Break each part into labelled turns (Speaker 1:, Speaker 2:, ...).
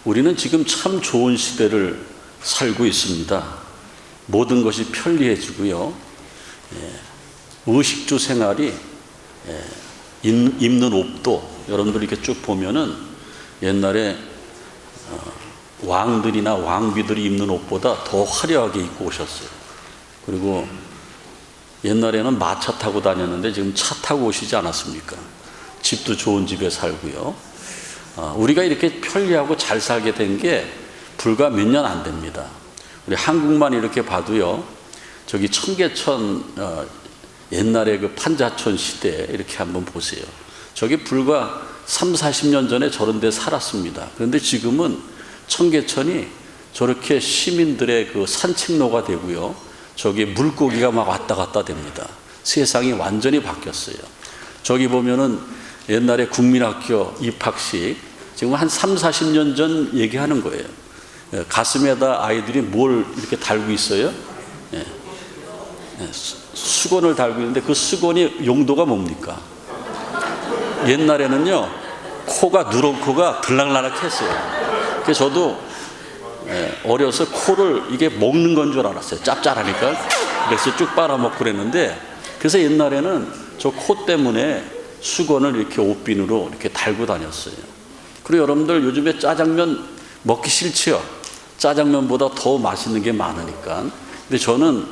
Speaker 1: 우리는 지금 참 좋은 시대를 살고 있습니다. 모든 것이 편리해지고요. 의식주 생활이, 입는 옷도 여러분들 이렇게 쭉 보면은 옛날에 왕들이나 왕비들이 입는 옷보다 더 화려하게 입고 오셨어요. 그리고 옛날에는 마차 타고 다녔는데 지금 차 타고 오시지 않았습니까? 집도 좋은 집에 살고요. 우리가 이렇게 편리하고 잘 살게 된 게 불과 몇 년 안 됩니다. 우리 한국만 이렇게 봐도요, 저기 청계천, 옛날에 그 판자촌 시대 이렇게 한번 보세요. 저기 불과 3, 40년 전에 저런 데 살았습니다. 그런데 지금은 청계천이 저렇게 시민들의 그 산책로가 되고요, 저기 물고기가 막 왔다 갔다 됩니다. 세상이 완전히 바뀌었어요. 저기 보면은 옛날에 국민학교 입학식, 지금 한 3, 40년 전 얘기하는 거예요. 가슴에다 아이들이 뭘 이렇게 달고 있어요? 수건을 달고 있는데 그 수건이 용도가 뭡니까? 옛날에는요, 코가, 누런 코가 들락날락 했어요. 그래서 저도 어려서 코를 이게 먹는 건 줄 알았어요. 짭짤하니까. 그래서 쭉 빨아먹고 그랬는데, 그래서 옛날에는 저 코 때문에 수건을 이렇게 옷비누로 이렇게 달고 다녔어요. 그리고 여러분들 요즘에 짜장면 먹기 싫지요? 짜장면보다 더 맛있는 게 많으니까. 근데 저는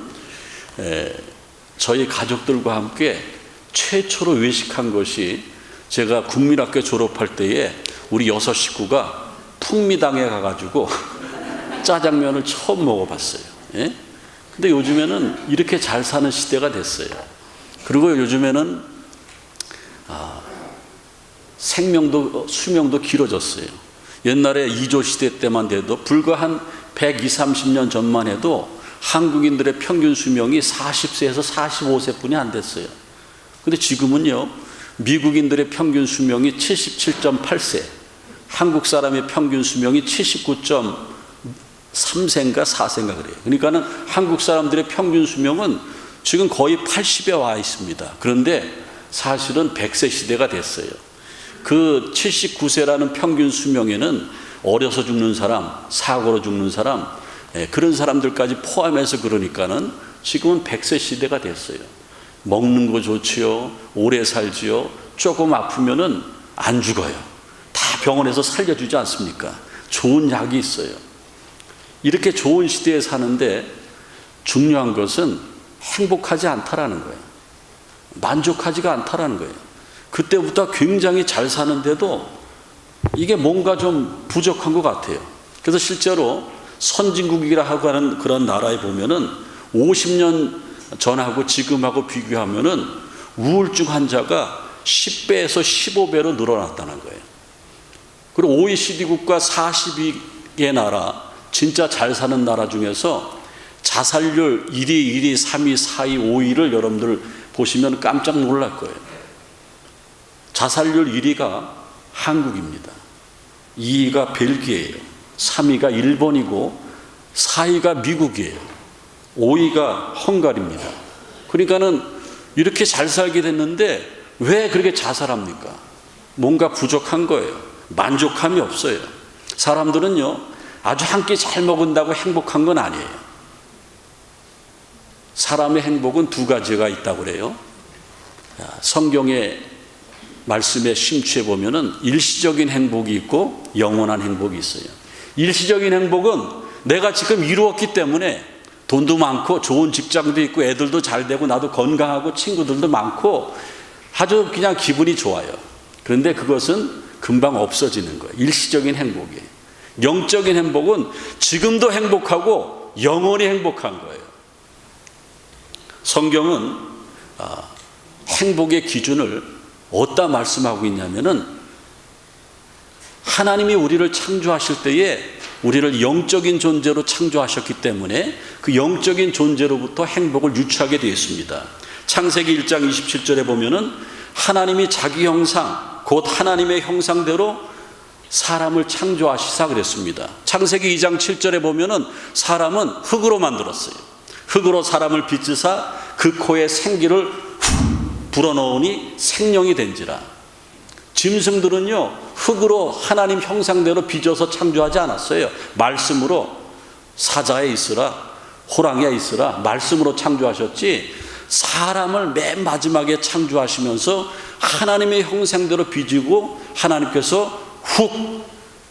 Speaker 1: 저희 가족들과 함께 최초로 외식한 것이, 제가 국민학교 졸업할 때에 우리 6 식구가 풍미당에 가가지고 짜장면을 처음 먹어봤어요. 근데 요즘에는 이렇게 잘 사는 시대가 됐어요. 그리고 요즘에는 생명도, 수명도 길어졌어요. 옛날에 2조 시대 때만 돼도 불과 한 120, 30년 전만 해도 한국인들의 평균 수명이 40세에서 45세뿐이 안 됐어요. 근데 지금은요, 미국인들의 평균 수명이 77.8세, 한국 사람의 평균 수명이 79.3세인가 4세인가 그래요. 그러니까는 한국 사람들의 평균 수명은 지금 거의 80에 와 있습니다. 그런데 사실은 100세 시대가 됐어요. 그 79세라는 평균 수명에는 어려서 죽는 사람, 사고로 죽는 사람, 그런 사람들까지 포함해서 그러니까는 지금은 100세 시대가 됐어요. 먹는 거 좋지요, 오래 살지요, 조금 아프면은 안 죽어요. 다 병원에서 살려주지 않습니까? 좋은 약이 있어요. 이렇게 좋은 시대에 사는데 중요한 것은 행복하지 않다라는 거예요. 만족하지가 않다라는 거예요. 그때부터 굉장히 잘 사는데도 이게 뭔가 좀 부족한 것 같아요. 그래서 실제로 선진국이라고 하는 그런 나라에 보면은 50년 전하고 지금하고 비교하면은 우울증 환자가 10배에서 15배로 늘어났다는 거예요. 그리고 OECD 국가 42개 나라, 진짜 잘 사는 나라 중에서 자살률 1위, 1위, 3위, 4위, 5위를 여러분들 보시면 깜짝 놀랄 거예요. 자살률 1위가 한국입니다. 2위가 벨기에예요. 3위가 일본이고 4위가 미국이에요. 5위가 헝가리입니다. 그러니까는 이렇게 잘 살게 됐는데 왜 그렇게 자살합니까? 뭔가 부족한 거예요. 만족함이 없어요. 사람들은요, 아주 한 끼 잘 먹은다고 행복한 건 아니에요. 사람의 행복은 두 가지가 있다고 그래요. 성경의 말씀에 심취해 보면은 일시적인 행복이 있고 영원한 행복이 있어요. 일시적인 행복은 내가 지금 이루었기 때문에 돈도 많고 좋은 직장도 있고 애들도 잘 되고 나도 건강하고 친구들도 많고 아주 그냥 기분이 좋아요. 그런데 그것은 금방 없어지는 거예요. 일시적인 행복이에요. 영적인 행복은 지금도 행복하고 영원히 행복한 거예요. 성경은 행복의 기준을 어디다 말씀하고 있냐면은, 하나님이 우리를 창조하실 때에 우리를 영적인 존재로 창조하셨기 때문에 그 영적인 존재로부터 행복을 유추하게 되어 있습니다. 창세기 1장 27절에 보면은 하나님이 자기 형상, 곧 하나님의 형상대로 사람을 창조하시사 그랬습니다. 창세기 2장 7절에 보면은 사람은 흙으로 만들었어요. 흙으로 사람을 빚으사 그 코에 생기를 불어넣으니 생명이 된지라. 짐승들은요, 흙으로 하나님 형상대로 빚어서 창조하지 않았어요. 말씀으로 사자에 있으라, 호랑이에 있으라 말씀으로 창조하셨지, 사람을 맨 마지막에 창조하시면서 하나님의 형상대로 빚고 하나님께서 훅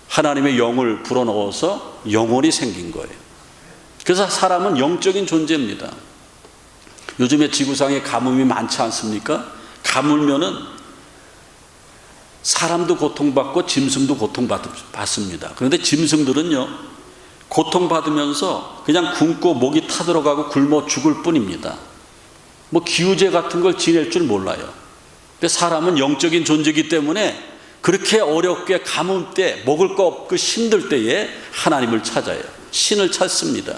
Speaker 1: 하나님의 영을 불어넣어서 영혼이 생긴 거예요. 그래서 사람은 영적인 존재입니다. 요즘에 지구상에 가뭄이 많지 않습니까? 가물면은 사람도 고통받고 짐승도 고통받습니다. 그런데 짐승들은요, 고통받으면서 그냥 굶고 목이 타들어가고 굶어 죽을 뿐입니다. 뭐 기우제 같은 걸 지낼 줄 몰라요. 근데 사람은 영적인 존재이기 때문에 그렇게 어렵게 가뭄 때, 먹을 거 없고 힘들 때에 하나님을 찾아요. 신을 찾습니다.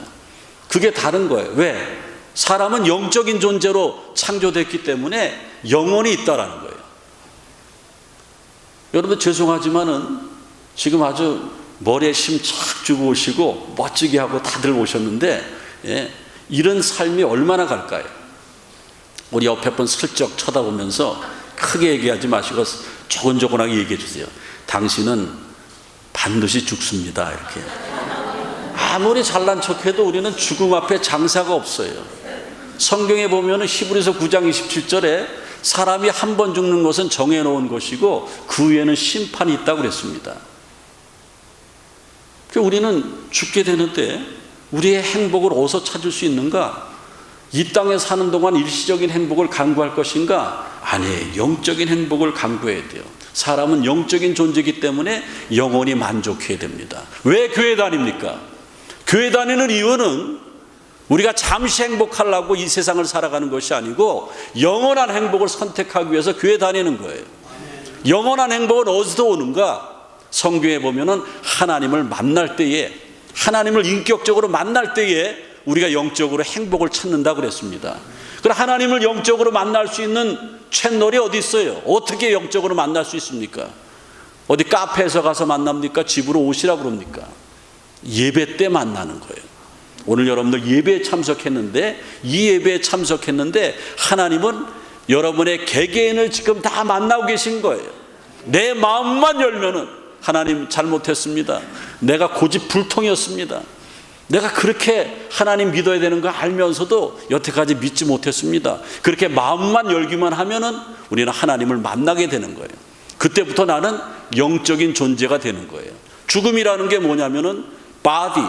Speaker 1: 그게 다른 거예요. 왜? 사람은 영적인 존재로 창조됐기 때문에 영혼이 있다라는 거예요. 여러분 죄송하지만은 지금 아주 머리에 힘 착 주고 오시고 멋지게 하고 다들 오셨는데, 이런 삶이 얼마나 갈까요? 우리 옆에 분 슬쩍 쳐다보면서 크게 얘기하지 마시고 조곤조곤하게 얘기해 주세요. 당신은 반드시 죽습니다. 이렇게. 아무리 잘난 척해도 우리는 죽음 앞에 장사가 없어요. 성경에 보면 히브리서 9장 27절에 사람이 한 번 죽는 것은 정해놓은 것이고 그 후에는 심판이 있다고 그랬습니다. 우리는 죽게 되는데 우리의 행복을 어디서 찾을 수 있는가? 이 땅에 사는 동안 일시적인 행복을 강구할 것인가? 아니에요. 영적인 행복을 강구해야 돼요. 사람은 영적인 존재이기 때문에 영혼이 만족해야 됩니다. 왜 교회 다닙니까? 교회 다니는 이유는 우리가 잠시 행복하려고 이 세상을 살아가는 것이 아니고 영원한 행복을 선택하기 위해서 교회 다니는 거예요. 영원한 행복은 어디서 오는가? 성경에 보면은 하나님을 만날 때에, 하나님을 인격적으로 만날 때에 우리가 영적으로 행복을 찾는다고 그랬습니다. 그럼 하나님을 영적으로 만날 수 있는 채널이 어디 있어요? 어떻게 영적으로 만날 수 있습니까? 어디 카페에서 가서 만납니까? 집으로 오시라고 그럽니까? 예배 때 만나는 거예요. 오늘 여러분들 예배에 참석했는데, 이 예배에 참석했는데 하나님은 여러분의 개개인을 지금 다 만나고 계신 거예요. 내 마음만 열면은 하나님 잘못했습니다. 내가 고집불통이었습니다. 내가 그렇게 하나님 믿어야 되는 거 알면서도 여태까지 믿지 못했습니다. 그렇게 마음만 열기만 하면은 우리는 하나님을 만나게 되는 거예요. 그때부터 나는 영적인 존재가 되는 거예요. 죽음이라는 게 뭐냐면은 바디,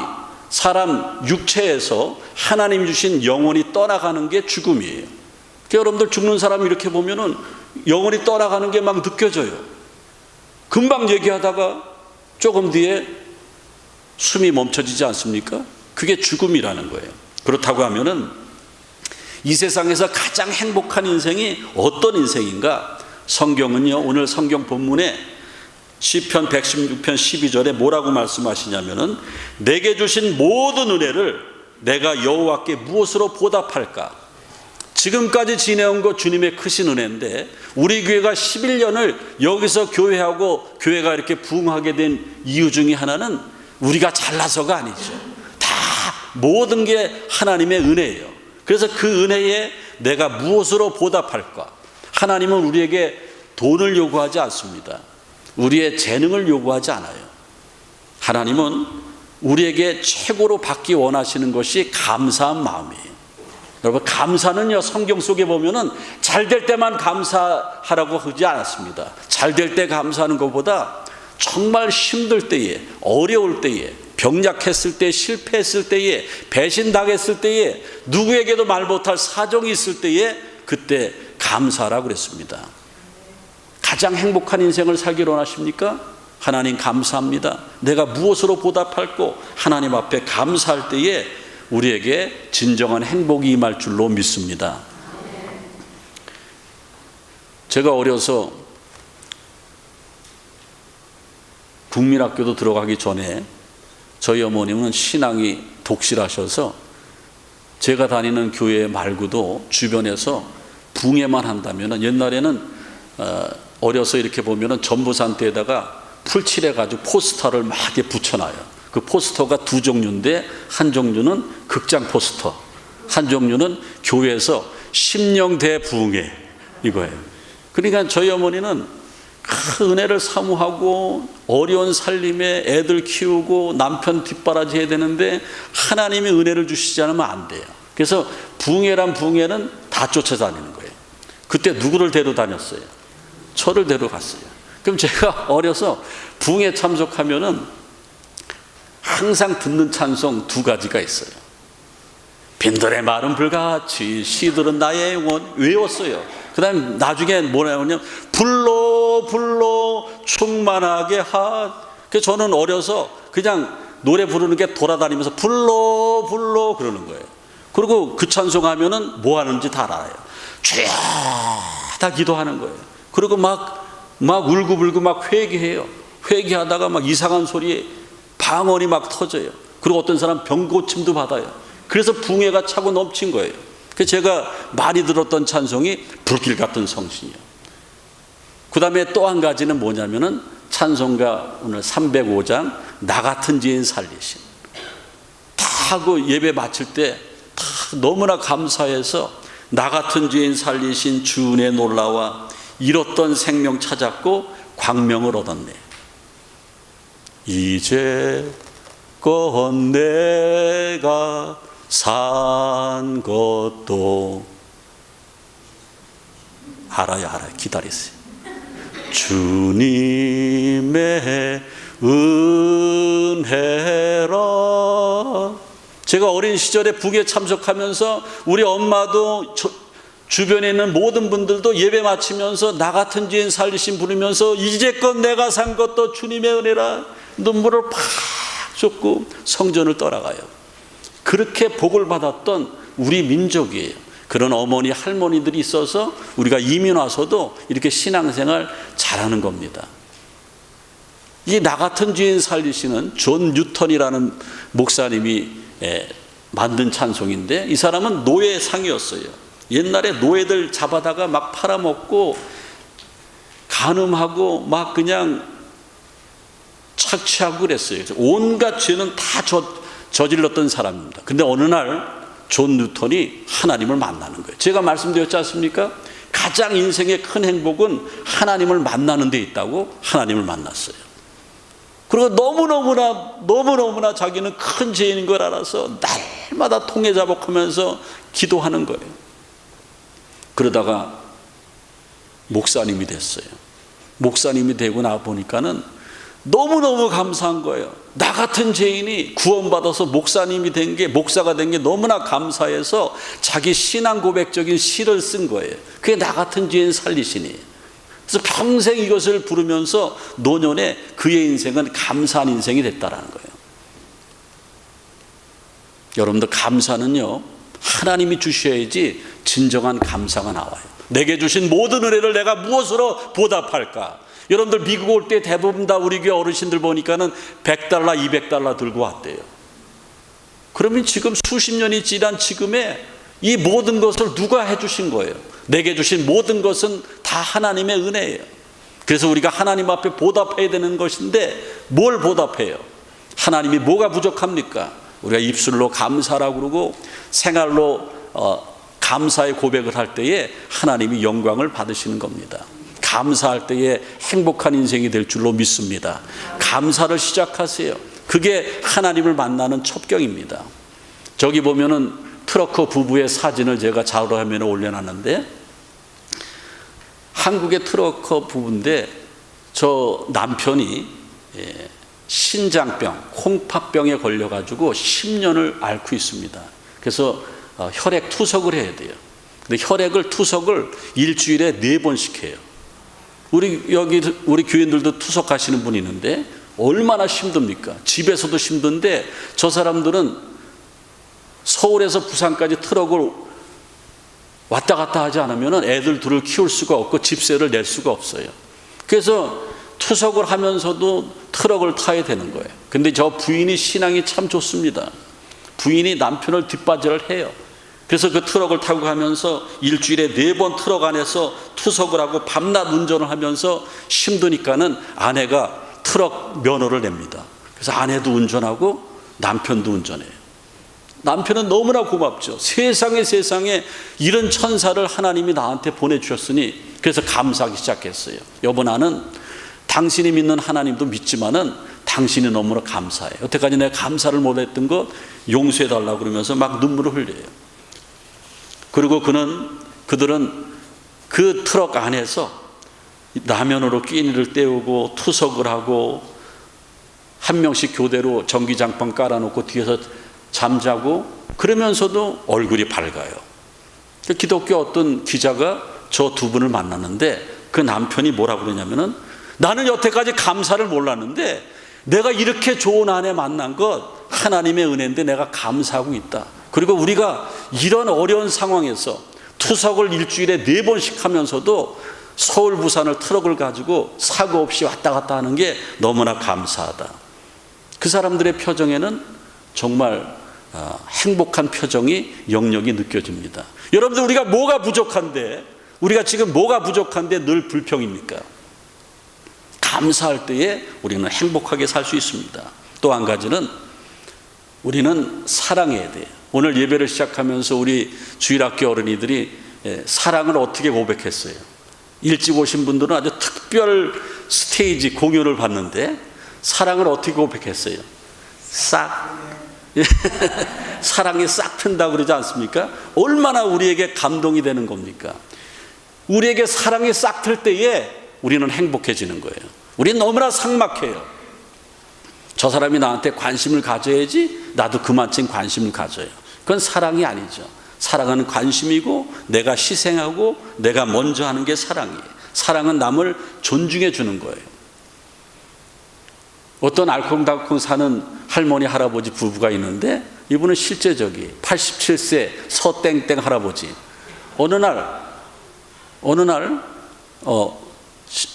Speaker 1: 사람 육체에서 하나님 주신 영혼이 떠나가는 게 죽음이에요. 그러니까 여러분들 죽는 사람 이렇게 보면은 영혼이 떠나가는 게 막 느껴져요. 금방 얘기하다가 조금 뒤에 숨이 멈춰지지 않습니까? 그게 죽음이라는 거예요. 그렇다고 하면은 이 세상에서 가장 행복한 인생이 어떤 인생인가? 성경은요, 오늘 성경 본문에 시편 116편 12절에 뭐라고 말씀하시냐면은 내게 주신 모든 은혜를 내가 여호와께 무엇으로 보답할까? 지금까지 지내온 거 주님의 크신 은혜인데 우리 교회가 11년을 여기서 교회하고 교회가 이렇게 부흥하게 된 이유 중에 하나는 우리가 잘나서가 아니죠. 다 모든 게 하나님의 은혜예요. 그래서 그 은혜에 내가 무엇으로 보답할까? 하나님은 우리에게 돈을 요구하지 않습니다. 우리의 재능을 요구하지 않아요. 하나님은 우리에게 최고로 받기 원하시는 것이 감사한 마음이에요. 여러분, 감사는요, 성경 속에 보면은 잘 될 때만 감사하라고 하지 않았습니다. 잘 될 때 감사하는 것보다 정말 힘들 때에, 어려울 때에, 병약했을 때, 실패했을 때에, 배신당했을 때에, 누구에게도 말 못할 사정이 있을 때에 그때 감사하라고 그랬습니다. 가장 행복한 인생을 살기를 원하십니까? 하나님 감사합니다. 내가 무엇으로 보답할고 하나님 앞에 감사할 때에 우리에게 진정한 행복이 임할 줄로 믿습니다. 제가 어려서 국민학교도 들어가기 전에 저희 어머님은 신앙이 독실하셔서 제가 다니는 교회 말고도 주변에서 붕해만 한다면, 옛날에는 어려서 이렇게 보면은 전부산대에다가 풀칠해가지고 포스터를 막 이렇게 붙여놔요. 그 포스터가 두 종류인데 한 종류는 극장 포스터, 한 종류는 교회에서 심령대 부흥회 이거예요. 그러니까 저희 어머니는 큰 은혜를 사모하고 어려운 살림에 애들 키우고 남편 뒷바라지 해야 되는데 하나님이 은혜를 주시지 않으면 안 돼요. 그래서 붕괴란 붕괴는 다 쫓아다니는 거예요. 그때 누구를 데려다녔어요? 저를 데려갔어요. 그럼 제가 어려서 붕괴 참석하면은 항상 듣는 찬송 두 가지가 있어요. 빈들의 마른 불같이 시들은 나의 영혼 외웠어요. 그 다음에 나중에 뭐냐면 불러 불러 충만하게 하. 그래서 저는 어려서 그냥 노래 부르는 게 돌아다니면서 불러 불러 그러는 거예요. 그리고 그 찬송하면은 뭐 하는지 다 알아요. 주여 다 기도하는 거예요. 그리고 막 울고불고 막 회개해요. 회개하다가 막 이상한 소리에 방언이 막 터져요. 그리고 어떤 사람 병고침도 받아요. 그래서 붕괴가 차고 넘친 거예요. 그래서 제가 많이 들었던 찬송이 불길 같은 성신이요. 그 다음에 또 한 가지는 뭐냐면은 찬송가 오늘 305장 나 같은 죄인 살리신. 다 하고 예배 마칠 때 다 너무나 감사해서 나 같은 죄인 살리신 주 은혜 놀라와 잃었던 생명 찾았고 광명을 얻었네. 이제껏 내가 산 것도 알아요. 기다리세요. 주님의 은혜라. 제가 어린 시절에 붕괴 참석하면서 우리 엄마도 주변에 있는 모든 분들도 예배 마치면서 나 같은 죄인 살리신 부르면서 이제껏 내가 산 것도 주님의 은혜라 눈물을 팍 쏟고 성전을 떠나가요. 그렇게 복을 받았던 우리 민족이에요. 그런 어머니 할머니들이 있어서 우리가 이민 와서도 이렇게 신앙생활 잘하는 겁니다. 이 나 같은 죄인 살리시는 존 뉴턴이라는 목사님이 만든 찬송인데 이 사람은 노예상이었어요. 옛날에 노예들 잡아다가 막 팔아먹고 간음하고 막 그냥 착취하고 그랬어요. 그래서 온갖 죄는 다 저질렀던 사람입니다. 근데 어느 날 존 뉴턴이 하나님을 만나는 거예요. 제가 말씀드렸지 않습니까? 가장 인생의 큰 행복은 하나님을 만나는 데 있다고 하나님을 만났어요. 그리고 너무너무나 자기는 큰 죄인인 걸 알아서 날마다 통회자복하면서 기도하는 거예요. 그러다가 목사님이 됐어요. 목사님이 되고 나 보니까는 너무너무 감사한 거예요. 나 같은 죄인이 구원받아서 목사님이 된 게, 목사가 된 게 너무나 감사해서 자기 신앙 고백적인 시를 쓴 거예요. 그게 나 같은 죄인 살리시니. 그래서 평생 이것을 부르면서 노년에 그의 인생은 감사한 인생이 됐다라는 거예요. 여러분들 감사는요, 하나님이 주셔야지 진정한 감사가 나와요. 내게 주신 모든 은혜를 내가 무엇으로 보답할까? 여러분들 미국 올 때 대부분 다 우리 교회 어르신들 보니까는 $100, $200 들고 왔대요. 그러면 지금 수십 년이 지난 지금에 이 모든 것을 누가 해주신 거예요? 내게 주신 모든 것은 다 하나님의 은혜예요. 그래서 우리가 하나님 앞에 보답해야 되는 것인데 뭘 보답해요? 하나님이 뭐가 부족합니까? 우리가 입술로 감사라고 그러고 생활로 감사의 고백을 할 때에 하나님이 영광을 받으시는 겁니다. 감사할 때에 행복한 인생이 될 줄로 믿습니다. 감사를 시작하세요. 그게 하나님을 만나는 첩경입니다. 저기 보면은 트러커 부부의 사진을 제가 자료화면에 올려놨는데 한국의 트러커 부부인데 저 남편이 신장병, 콩팥병에 걸려가지고 10년을 앓고 있습니다. 그래서 혈액 투석을 해야 돼요. 근데 혈액을 투석을 일주일에 4번씩 해요. 우리 교인들도 투석하시는 분이 있는데 얼마나 힘듭니까? 집에서도 힘든데 저 사람들은 서울에서 부산까지 트럭을 왔다 갔다 하지 않으면 애들 둘을 키울 수가 없고 집세를 낼 수가 없어요. 그래서 투석을 하면서도 트럭을 타야 되는 거예요. 근데 저 부인이 신앙이 참 좋습니다. 부인이 남편을 뒷바지를 해요. 그래서 그 트럭을 타고 가면서 일주일에 4번 트럭 안에서 투석을 하고 밤낮 운전을 하면서 힘드니까는 아내가 트럭 면허를 냅니다. 그래서 아내도 운전하고 남편도 운전해요. 남편은 너무나 고맙죠. 세상에 이런 천사를 하나님이 나한테 보내주셨으니 그래서 감사하기 시작했어요. 여보, 나는 당신이 믿는 하나님도 믿지만은 당신이 너무나 감사해. 여태까지 내가 감사를 못했던 거 용서해달라고 그러면서 막 눈물을 흘려요. 그리고 그들은 그 트럭 안에서 라면으로 끼니를 때우고 투석을 하고 한 명씩 교대로 전기장판 깔아놓고 뒤에서 잠자고 그러면서도 얼굴이 밝아요. 기독교 어떤 기자가 저 두 분을 만났는데 그 남편이 뭐라고 그러냐면은 나는 여태까지 감사를 몰랐는데 내가 이렇게 좋은 아내 만난 것 하나님의 은혜인데 내가 감사하고 있다. 그리고 우리가 이런 어려운 상황에서 투석을 일주일에 4번씩 하면서도 서울 부산을 트럭을 가지고 사고 없이 왔다 갔다 하는 게 너무나 감사하다. 그 사람들의 표정에는 정말 행복한 표정이 역력이 느껴집니다. 여러분들, 우리가 뭐가 부족한데, 우리가 지금 뭐가 부족한데 늘 불평입니까? 감사할 때에 우리는 행복하게 살 수 있습니다. 또 한 가지는 우리는 사랑해야 돼요. 오늘 예배를 시작하면서 우리 주일학교 어린이들이 사랑을 어떻게 고백했어요? 일찍 오신 분들은 아주 특별 스테이지 공연을 봤는데 사랑을 어떻게 고백했어요? 싹 사랑이 싹 튼다고 그러지 않습니까? 얼마나 우리에게 감동이 되는 겁니까? 우리에게 사랑이 싹 틀 때에 우리는 행복해지는 거예요. 우리는 너무나 삭막해요. 저 사람이 나한테 관심을 가져야지 나도 그만큼 관심을 가져요. 그건 사랑이 아니죠. 사랑은 관심이고 내가 희생하고 내가 먼저 하는 게 사랑이에요. 사랑은 남을 존중해 주는 거예요. 어떤 알콩달콩 사는 할머니 할아버지 부부가 있는데 이분은 실제적이 87세 서땡땡 할아버지. 어느 날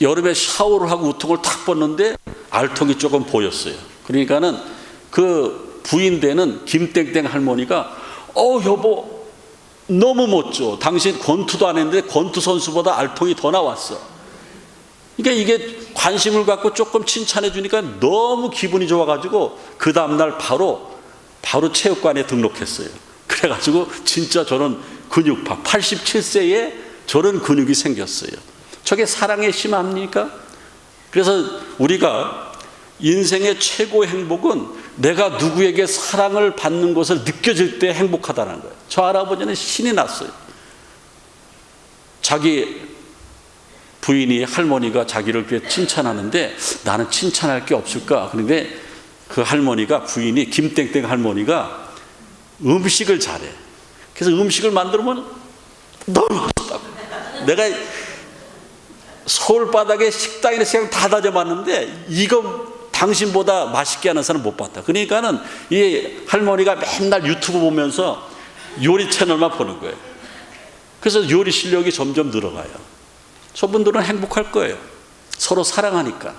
Speaker 1: 여름에 샤워를 하고 우통을 탁 벗는데 알통이 조금 보였어요. 그러니까는 그 부인 되는 김땡땡 할머니가 여보 너무 멋져. 당신 권투도 안 했는데 권투 선수보다 알통이 더 나왔어. 그러니까 이게 관심을 갖고 조금 칭찬해 주니까 너무 기분이 좋아가지고 그 다음날 바로 체육관에 등록했어요. 그래가지고 진짜 저런 근육파 87세에 저런 근육이 생겼어요. 저게 사랑의 심합니까? 그래서 우리가 인생의 최고 행복은 내가 누구에게 사랑을 받는 것을 느껴질 때 행복하다는 거예요. 저 할아버지는 신이 났어요. 자기 부인이 할머니가 자기를 그렇게 칭찬하는데 나는 칭찬할 게 없을까? 그런데 그 할머니가 부인이 김땡땡 할머니가 음식을 잘해. 그래서 음식을 만들면 너무 맛있다고. 내가 서울 바닥에 식당이나 시장 다 다져봤는데 이거 당신보다 맛있게 하는 사람 못 봤다. 그러니까는 이 할머니가 맨날 유튜브 보면서 요리 채널만 보는 거예요. 그래서 요리 실력이 점점 늘어가요. 저분들은 행복할 거예요. 서로 사랑하니까,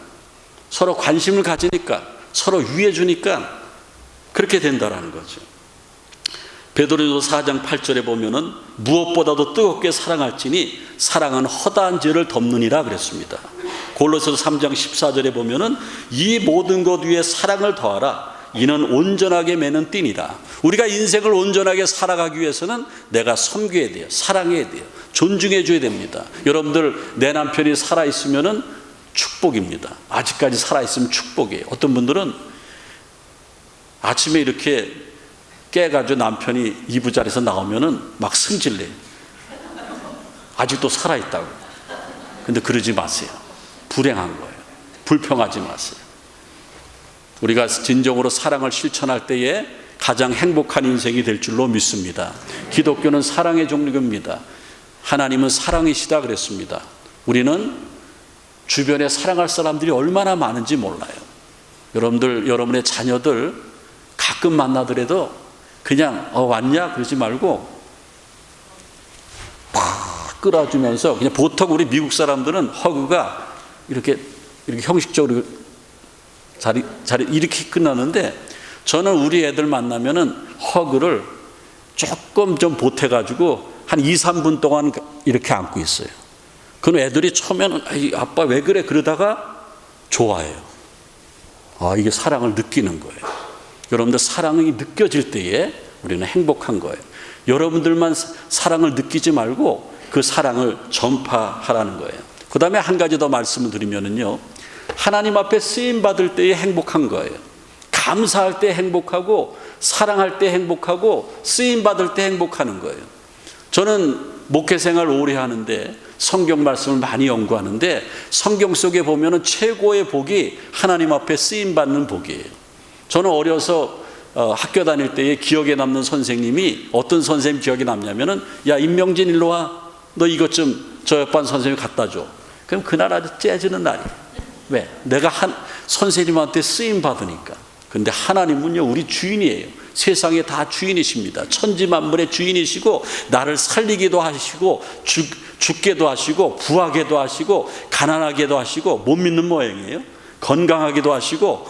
Speaker 1: 서로 관심을 가지니까, 서로 위해 주니까 그렇게 된다라는 거죠. 베드로전서 4장 8절에 보면은 무엇보다도 뜨겁게 사랑할지니 사랑은 허다한 죄를 덮느니라 그랬습니다. 골로새서 3장 14절에 보면은 이 모든 것 위에 사랑을 더하라. 이는 온전하게 매는 띠니라. 우리가 인생을 온전하게 살아가기 위해서는 내가 섬겨야 돼요. 사랑해야 돼요. 존중해 줘야 됩니다. 여러분들, 내 남편이 살아있으면은 축복입니다. 아직까지 살아있으면 축복이에요. 어떤 분들은 아침에 이렇게 깨가지고 남편이 이부자리에서 나오면은 막 승질내요. 아직도 살아있다고. 근데 그러지 마세요. 불행한 거예요. 불평하지 마세요. 우리가 진정으로 사랑을 실천할 때에 가장 행복한 인생이 될 줄로 믿습니다. 기독교는 사랑의 종교입니다. 하나님은 사랑이시다 그랬습니다. 우리는 주변에 사랑할 사람들이 얼마나 많은지 몰라요. 여러분들, 여러분의 자녀들 가끔 만나더라도 그냥 왔냐 그러지 말고 팍 끌어주면서, 그냥 보통 우리 미국 사람들은 허그가 이렇게 형식적으로 자리 이렇게 끝나는데, 저는 우리 애들 만나면은 허그를 조금 좀 보태가지고 한 2, 3분 동안 이렇게 안고 있어요. 그럼 애들이 처음에는 아빠 왜 그래 그러다가 좋아해요. 이게 사랑을 느끼는 거예요. 여러분들, 사랑이 느껴질 때에 우리는 행복한 거예요. 여러분들만 사랑을 느끼지 말고 그 사랑을 전파하라는 거예요. 그 다음에 한 가지 더 말씀을 드리면은요, 하나님 앞에 쓰임 받을 때에 행복한 거예요. 감사할 때 행복하고, 사랑할 때 행복하고, 쓰임 받을 때 행복하는 거예요. 저는 목회 생활 오래 하는데 성경 말씀을 많이 연구하는데, 성경 속에 보면은 최고의 복이 하나님 앞에 쓰임 받는 복이에요. 저는 어려서 학교 다닐 때에 기억에 남는 선생님이, 어떤 선생님 기억에 남냐면은, 야 임명진 일로 와, 너 이것 좀 저 옆반 선생님 갖다 줘. 그럼 그날 아주 째지는 날이에요. 왜? 내가 선생님한테 쓰임 받으니까. 근데 하나님은요, 우리 주인이에요. 세상에 다 주인이십니다. 천지 만물의 주인이시고, 나를 살리기도 하시고, 죽게도 하시고, 부하게도 하시고, 가난하게도 하시고, 못 믿는 모양이에요. 건강하게도 하시고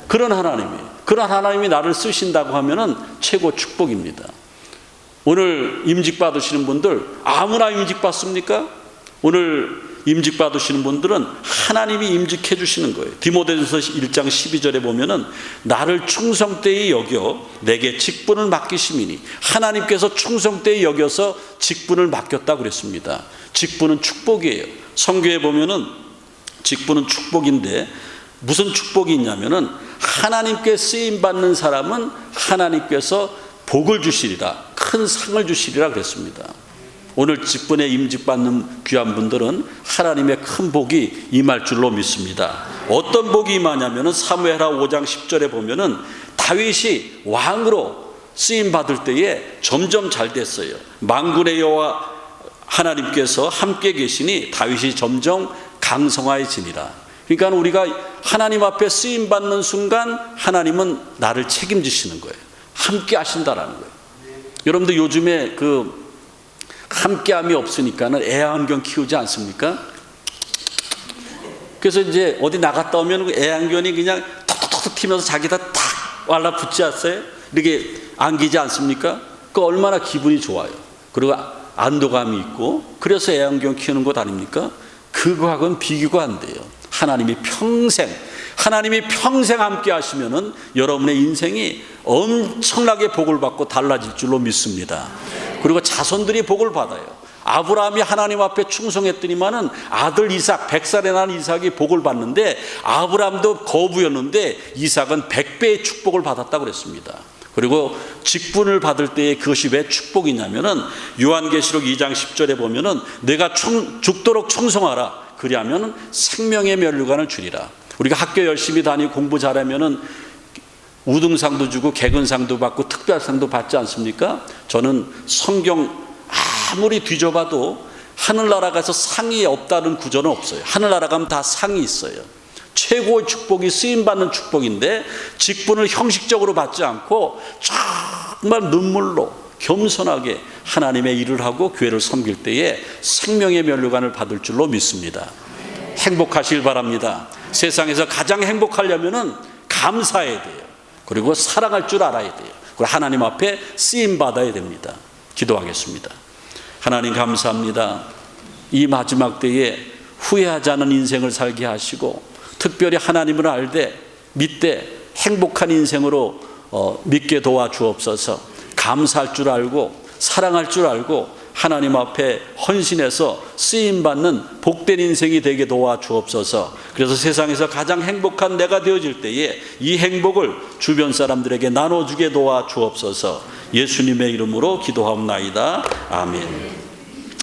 Speaker 1: 그런 하나님이에요. 그런 하나님이 나를 쓰신다고 하면은 최고 축복입니다. 오늘 임직 받으시는 분들, 아무나 임직 받습니까? 오늘 임직 받으시는 분들은 하나님이 임직해 주시는 거예요. 디모데전서 1장 12절에 보면은, 나를 충성되이 여겨 내게 직분을 맡기심이니, 하나님께서 충성되이 여겨서 직분을 맡겼다 그랬습니다. 직분은 축복이에요. 성경에 보면은 직분은 축복인데, 무슨 축복이 있냐면은, 하나님께 쓰임 받는 사람은 하나님께서 복을 주시리라, 큰 상을 주시리라 그랬습니다. 오늘 직분에 임직받는 귀한 분들은 하나님의 큰 복이 임할 줄로 믿습니다. 어떤 복이 임하냐면은, 사무엘하 5장 10절에 보면은 다윗이 왕으로 쓰임 받을 때에 점점 잘 됐어요. 만군의 여호와 하나님께서 함께 계시니 다윗이 점점 강성하여지니라. 그러니까 우리가 하나님 앞에 쓰임 받는 순간 하나님은 나를 책임지시는 거예요. 함께 하신다라는 거예요. 여러분들 요즘에 함께함이 없으니까는 애완견 키우지 않습니까? 그래서 이제 어디 나갔다 오면 애완견이 그냥 톡톡톡 튀면서 자기다 탁 왈라붙지 않았어요? 이렇게 안기지 않습니까? 그 얼마나 기분이 좋아요. 그리고 안도감이 있고, 그래서 애완견 키우는 것 아닙니까? 그거하고는 비교가 안 돼요. 하나님이 평생 함께 하시면은 여러분의 인생이 엄청나게 복을 받고 달라질 줄로 믿습니다. 그리고 자손들이 복을 받아요. 아브라함이 하나님 앞에 충성했더니만은 아들 이삭, 100살에 난 이삭이 복을 받는데, 아브라함도 거부였는데 이삭은 100배의 축복을 받았다고 그랬습니다. 그리고 직분을 받을 때에 그것이 왜 축복이냐면은, 요한계시록 2장 10절에 보면은, 내가 죽도록 충성하라, 그리하면 생명의 면류관을 주리라. 우리가 학교 열심히 다니고 공부 잘하면은 우등상도 주고 개근상도 받고 특별상도 받지 않습니까? 저는 성경 아무리 뒤져봐도 하늘나라 가서 상이 없다는 구절은 없어요. 하늘나라 가면 다 상이 있어요. 최고의 축복이 쓰임받는 축복인데, 직분을 형식적으로 받지 않고 정말 눈물로 겸손하게 하나님의 일을 하고 교회를 섬길 때에 생명의 면류관을 받을 줄로 믿습니다. 행복하시길 바랍니다. 세상에서 가장 행복하려면은 감사해야 돼요. 그리고 사랑할 줄 알아야 돼요. 그리고 하나님 앞에 쓰임 받아야 됩니다. 기도하겠습니다. 하나님 감사합니다. 이 마지막 때에 후회하지 않은 인생을 살게 하시고, 특별히 하나님을 알되 믿되 행복한 인생으로 믿게 도와주옵소서. 감사할 줄 알고 사랑할 줄 알고 하나님 앞에 헌신해서 쓰임받는 복된 인생이 되게 도와주옵소서. 그래서 세상에서 가장 행복한 내가 되어질 때에 이 행복을 주변 사람들에게 나눠주게 도와주옵소서. 예수님의 이름으로 기도하옵나이다. 아멘.